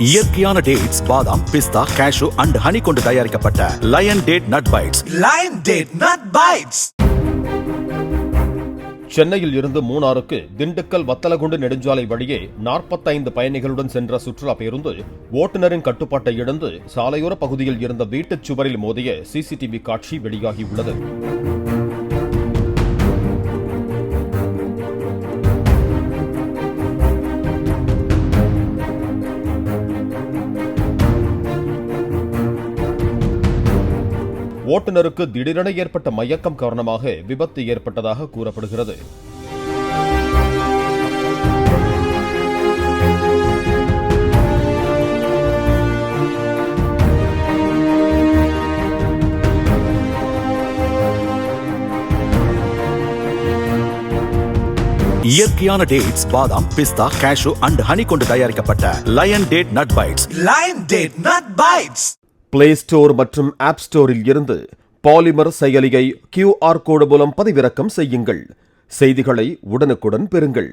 இயற்கையான டேட்ஸ், பாதாம், பிஸ்தா, cash and honey கொண்டு தயாரிக்கப்பட்ட lion date nut bites. Lion date nut bites. சென்னையில் இருந்து மூணாருக்கு திண்டுக்கல் வத்தலகுண்டு நெடுஞ்சாலை வழியே 45 பயணிகளுடன் சென்ற சுற்றுலா பேருந்து ஓட்டுநரின் கட்டுப்பாட்டை இழந்து சாலையோர பகுதியில் இருந்த வீட்டுச் சுவரில் மோதிய சிசிடிவி காட்சி வெளியாகியுள்ளது. ஓட்டுநருக்கு திடீரென ஏற்பட்ட மயக்கம் காரணமாக விபத்து ஏற்பட்டதாக கூறப்படுகிறது. இயற்கையான டேட்ஸ், பாதாம், பிஸ்தா, கேஷு அண்ட் ஹனி கொண்டு தயாரிக்கப்பட்ட lion date nut bites. Lion date nut bites. Play store மற்றும் ஆப் ஸ்டோரில் இருந்து பாலிமர் செயலியை QR கோடு மூலம் பதிவிறக்கம் செய்யுங்கள். செய்திகளை உடனுக்குடன் பெறுங்கள்.